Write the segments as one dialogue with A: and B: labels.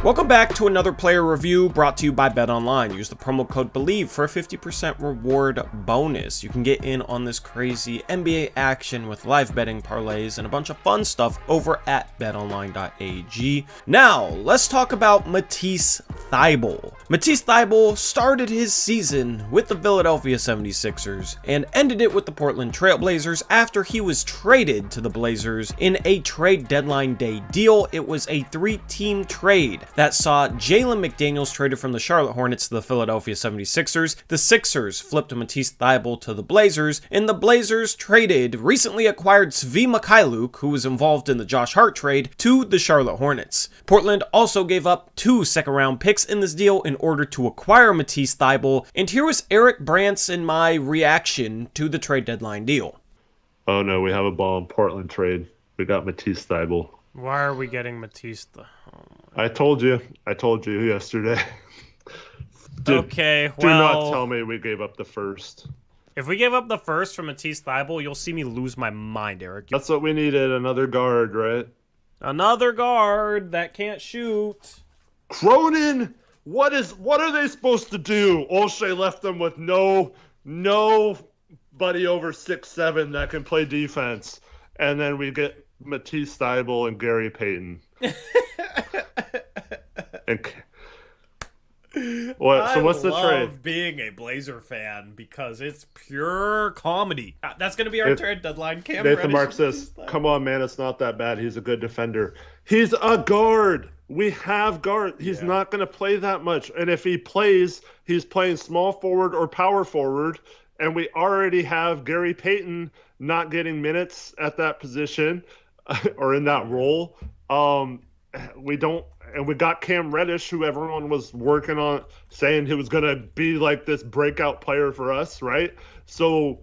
A: Welcome back to another player review brought to you by BetOnline. Use the promo code BELIEVE for a 50% reward bonus. You can get in on this crazy NBA action with live betting parlays and a bunch of fun stuff over at betonline.ag. Now, let's talk about Matisse Thybulle. Matisse Thybulle started his season with the Philadelphia 76ers and ended it with the Portland Trail Blazers after he was traded to the Blazers in a trade deadline day deal. It was a 3-team trade that saw Jalen McDaniels traded from the Charlotte Hornets to the Philadelphia 76ers. The Sixers flipped Matisse Thybulle to the Blazers, and the Blazers traded recently acquired Svi Mykhailiuk, who was involved in the Josh Hart trade, to the Charlotte Hornets. Portland also gave up 2 second-round picks in this deal in order to acquire Matisse Thybulle, and here was Eric Brant's and my reaction to the trade deadline deal.
B: Oh no, we have a ball in Portland trade. We got Matisse Thybulle.
A: Why are we getting Matisse?
B: I told you yesterday. Do not tell me we gave up the first.
A: If we gave up the first for Matisse Thybulle, you'll see me lose my mind, Eric.
B: That's what we needed, another guard, right? Another
A: guard that can't shoot.
B: Cronin, what are they supposed to do? Olshey left them with nobody over 6'7" that can play defense. And then we get Matisse Thybulle and Gary Payton. What's the trade?
A: I love being a Blazer fan because it's pure comedy. That's going to be our trade deadline.
B: Nathan Mark says, come on, man, it's not that bad. He's a good defender. He's a guard. We have guard. He's not going to play that much. And if he plays, he's playing small forward or power forward. And we already have Gary Payton not getting minutes at that position or in that role. We got Cam Reddish, who everyone was working on, saying he was going to be like this breakout player for us, right? So,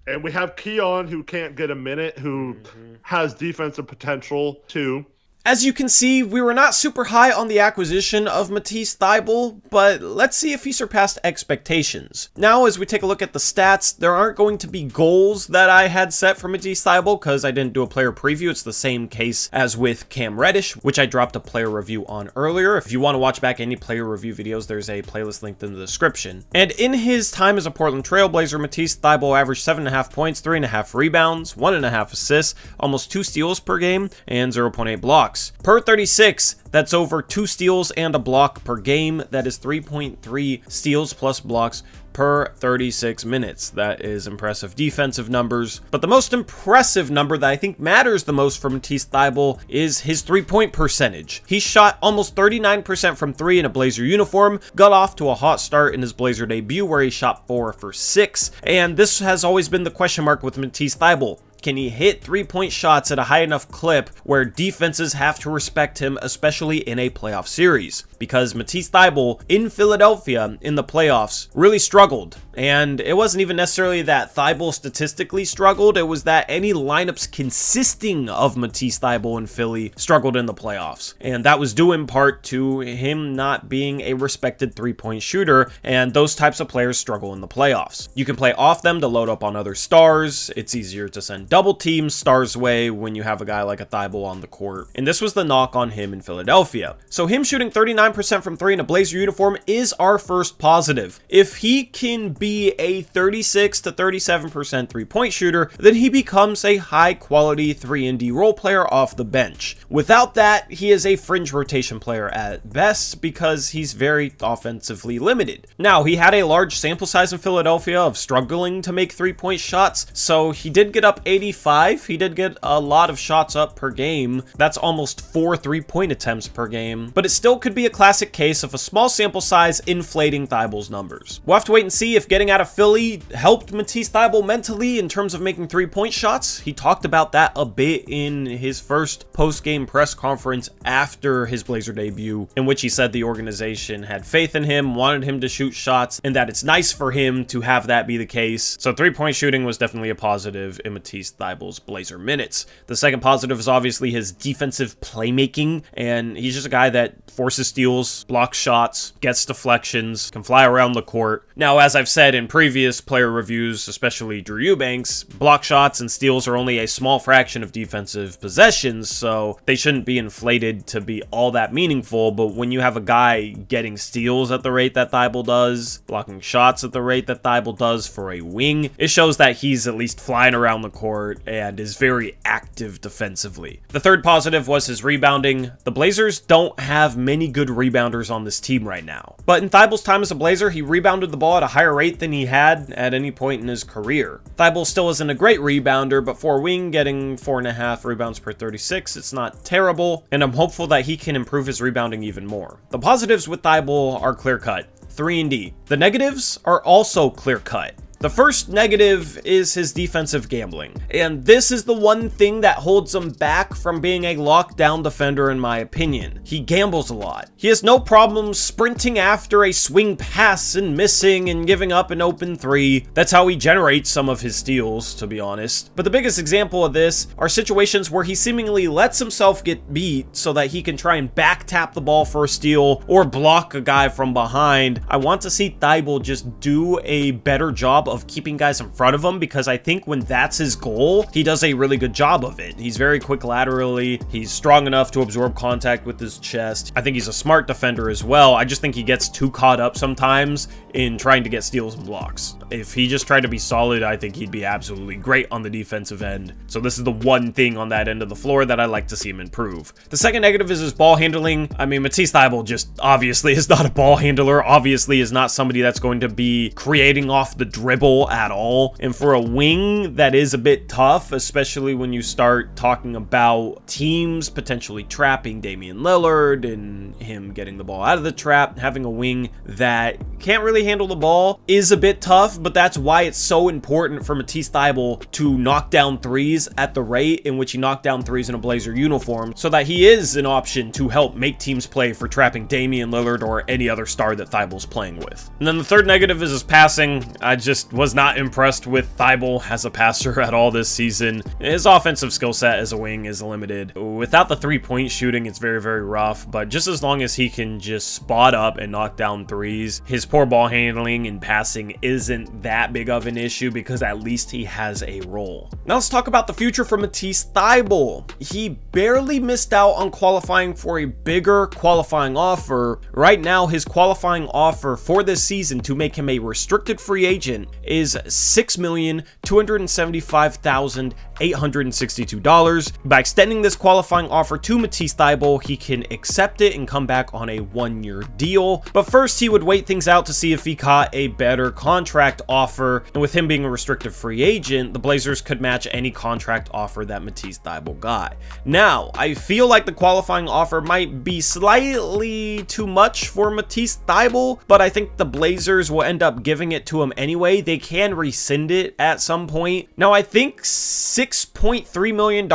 B: and we have Keon, who can't get a minute, who has defensive potential too. As you can see, we were not super high on the acquisition of Matisse Thybulle, but let's see if he surpassed expectations. Now, as we take a look at the stats, there aren't going to be goals that I had set for Matisse Thybulle because I didn't do a player preview. It's the same case as with Cam Reddish, which I dropped a player review on earlier. If you want to watch back any player review videos, there's a playlist linked in the description. And in his time as a Portland Trail Blazer, Matisse Thybulle averaged 7.5 points, 3.5 rebounds, 1.5 assists, almost 2 steals per game, and 0.8 blocks. Per 36, that's over 2 steals and a block per game. That is 3.3 steals plus blocks per 36 minutes. That is impressive defensive numbers. But the most impressive number that I think matters the most for Matisse Thybulle is his 3-point percentage. He shot almost 39% from 3 in a Blazer uniform, got off to a hot start in his Blazer debut where he shot 4 for 6. And this has always been the question mark with Matisse Thybulle. Can he hit 3-point shots at a high enough clip where defenses have to respect him, especially in a playoff series? Because Matisse Thybulle in Philadelphia in the playoffs really struggled. And it wasn't even necessarily that Thybulle statistically struggled, it was that any lineups consisting of Matisse Thybulle in Philly struggled in the playoffs. And that was due in part to him not being a respected 3-point shooter, and those types of players struggle in the playoffs. You can play off them to load up on other stars. It's easier to send double teams stars way when you have a guy like a Thybulle on the court. And this was the knock on him in Philadelphia. So him shooting 39% from 3 in a Blazer uniform is our first positive. If he can be a 36 to 37% 3-point shooter, then he becomes a high quality 3-and-D role player off the bench. Without that, he is a fringe rotation player at best because he's very offensively limited. Now, he had a large sample size in Philadelphia of struggling to make 3-point shots, so he did get up 85. He did get a lot of shots up per game. That's almost 4 3-point attempts per game, but it still could be a classic case of a small sample size inflating Thybulle's numbers. We'll have to wait and see if getting out of Philly helped Matisse Thybulle mentally in terms of making 3-point shots. He talked about that a bit in his first post-game press conference after his Blazer debut, in which he said the organization had faith in him, wanted him to shoot shots, and that it's nice for him to have that be the case. So 3-point shooting was definitely a positive in Matisse
A: Matisse Thybulle's Blazer minutes. The second positive is obviously his defensive playmaking, and he's just a guy that forces steals, blocks shots, gets deflections, can fly around the court. Now, as I've said in previous player reviews, especially Drew Eubanks, block shots and steals are only a small fraction of defensive possessions, so they shouldn't be inflated to be all that meaningful. But when you have a guy getting steals at the rate that Thybulle does, blocking shots at the rate that Thybulle does for a wing, it shows that he's at least flying around the court and is very active defensively. The third positive was his rebounding. The Blazers don't have many good rebounders on this team right now, but in Thybulle's time as a Blazer, he rebounded the ball at a higher rate than he had at any point in his career. Thybulle still isn't a great rebounder, but for a wing, getting 4.5 rebounds per 36, it's not terrible, and I'm hopeful that he can improve his rebounding even more. The positives with Thybulle are clear-cut, 3 and D. The negatives are also clear-cut. The first negative is his defensive gambling, and this is the one thing that holds him back from being a lockdown defender in my opinion. He gambles a lot. He has no problem sprinting after a swing pass and missing and giving up an open three. That's how he generates some of his steals, to be honest. But the biggest example of this are situations where he seemingly lets himself get beat so that he can try and back tap the ball for a steal or block a guy from behind. I want to see Thybulle just do a better job of keeping guys in front of him, because I think when that's his goal, he does a really good job of it. He's very quick laterally. He's strong enough to absorb contact with his chest. I think he's a smart defender as well. I just think he gets too caught up sometimes in trying to get steals and blocks. If he just tried to be solid, I think he'd be absolutely great on the defensive end. So this is the one thing on that end of the floor that I like to see him improve. The second negative is his ball handling. I mean, Matisse Thybulle just obviously is not a ball handler, obviously is not somebody that's going to be creating off the dribble at all. And for a wing, that is a bit tough, especially when you start talking about teams potentially trapping Damian Lillard and him getting the ball out of the trap. Having a wing that can't really handle the ball is a bit tough, but that's why it's so important for Matisse Thybulle to knock down threes at the rate in which he knocked down threes in a Blazer uniform, so that he is an option to help make teams play for trapping Damian Lillard or any other star that Thybulle's playing with. And then the third negative is his passing. I just was not impressed with Thybulle as a passer at all this season. His offensive skill set as a wing is limited. Without the three-point shooting, it's very, very rough, but just as long as he can just spot up and knock down threes, his poor ball handling and passing isn't that big of an issue, because at least he has a role. Now let's talk about the future for Matisse Thybulle. He barely missed out on qualifying for a bigger qualifying offer. Right now, his qualifying offer for this season to make him a restricted free agent is $6,275,862. By extending this qualifying offer to Matisse Thybulle, he can accept it and come back on a one-year deal. But first, he would wait things out to see if he caught a better contract offer. And with him being a restricted free agent, the Blazers could match any contract offer that Matisse Thybulle got. Now, I feel like the qualifying offer might be slightly too much for Matisse Thybulle, but I think the Blazers will end up giving it to him anyway. They can rescind it at some point. Now, I think $6.3 million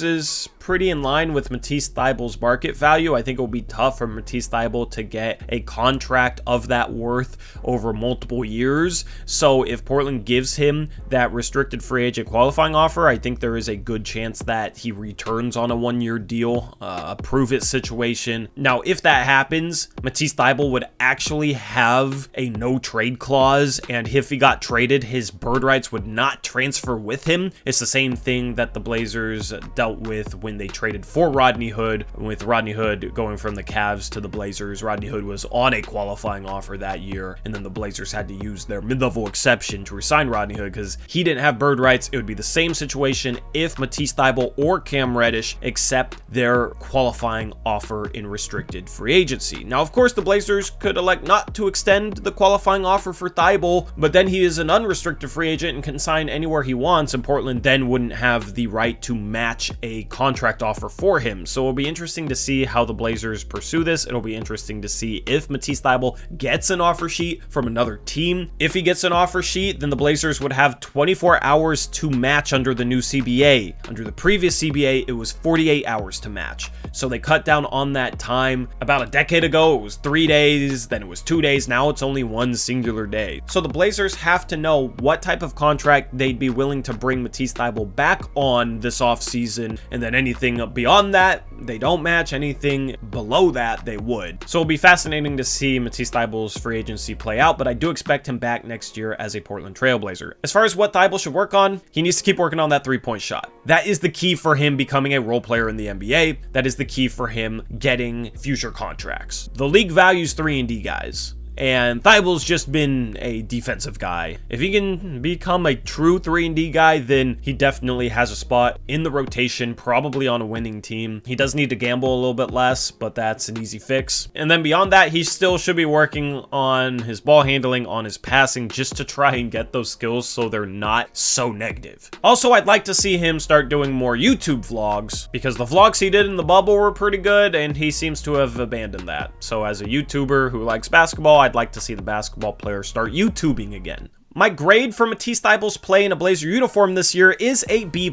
A: is pretty in line with Matisse Thybulle's market value. I think it will be tough for Matisse Thybulle to get a contract of that worth over multiple years. So if Portland gives him that restricted free agent qualifying offer, I think there is a good chance that he returns on a one-year deal, a prove-it situation. Now, if that happens, Matisse Thybulle would actually have a no-trade clause, and if he got traded, his bird rights would not transfer with him. It's the same thing that the Blazers dealt with when they traded for Rodney Hood. With Rodney Hood going from the Cavs to the Blazers, Rodney Hood was on a qualifying offer that year, and then the Blazers had to use their mid-level exception to resign Rodney Hood because he didn't have bird rights. It would be the same situation if Matisse Thybulle or Cam Reddish accept their qualifying offer in restricted free agency. Now, of course, the Blazers could elect not to extend the qualifying offer for Thybulle, but then he is an unrestricted free agent and can sign anywhere he wants, and Portland then wouldn't have the right to match a contract contract offer for him. So it'll be interesting to see how the Blazers pursue this. It'll be interesting to see if Matisse Thybulle gets an offer sheet from another team. If he gets an offer sheet, then the Blazers would have 24 hours to match under the new CBA. Under the previous CBA, it was 48 hours to match. So they cut down on that time. About a decade ago, it was 3 days, then it was 2 days. Now it's only one singular day. So the Blazers have to know what type of contract they'd be willing to bring Matisse Thybulle back on this offseason, and then anything beyond that, they don't match. Anything below that, they would. So it'll be fascinating to see Matisse Thybulle's free agency play out, but I do expect him back next year as a Portland Trailblazer. As far as what Thybulle should work on, he needs to keep working on that three-point shot. That is the key for him becoming a role player in the NBA. That is the key for him getting future contracts. The league values 3-and-D guys, and Thybulle's just been a defensive guy. If he can become a true 3-and-D guy, then he definitely has a spot in the rotation, probably on a winning team. He does need to gamble a little bit less, but that's an easy fix. And then beyond that, he still should be working on his ball handling, on his passing, just to try and get those skills so they're not so negative. Also, I'd like to see him start doing more YouTube vlogs, because the vlogs he did in the bubble were pretty good, and he seems to have abandoned that. So as a YouTuber who likes basketball, I'd like to see the basketball player start YouTubing again. My grade for Matisse Thybulle's play in a Blazer uniform this year is a B+,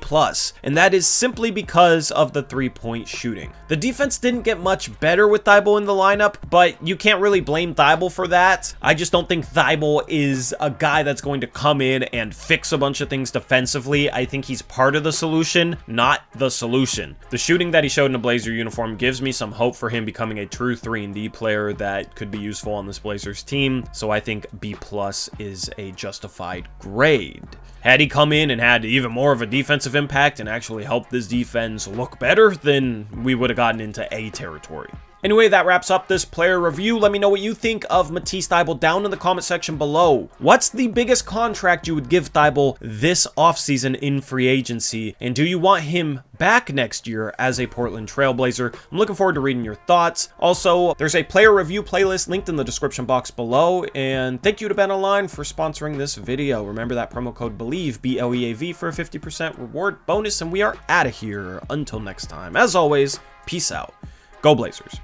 A: and that is simply because of the three-point shooting. The defense didn't get much better with Thybulle in the lineup, but you can't really blame Thybulle for that. I just don't think Thybulle is a guy that's going to come in and fix a bunch of things defensively. I think he's part of the solution, not the solution. The shooting that he showed in a Blazer uniform gives me some hope for him becoming a true 3-and-D player that could be useful on this Blazers team, so I think B+ is a justified grade. Had he come in and had even more of a defensive impact and actually helped this defense look better, then we would have gotten into A territory. Anyway, that wraps up this player review. Let me know what you think of Matisse Thybulle down in the comment section below. What's the biggest contract you would give Thybulle this offseason in free agency? And do you want him back next year as a Portland Trailblazer? I'm looking forward to reading your thoughts. Also, there's a player review playlist linked in the description box below. And thank you to BetOnline for sponsoring this video. Remember that promo code BELIEVE, BLEAV, for a 50% reward bonus. And we are out of here. Until next time. As always, peace out. Go Blazers.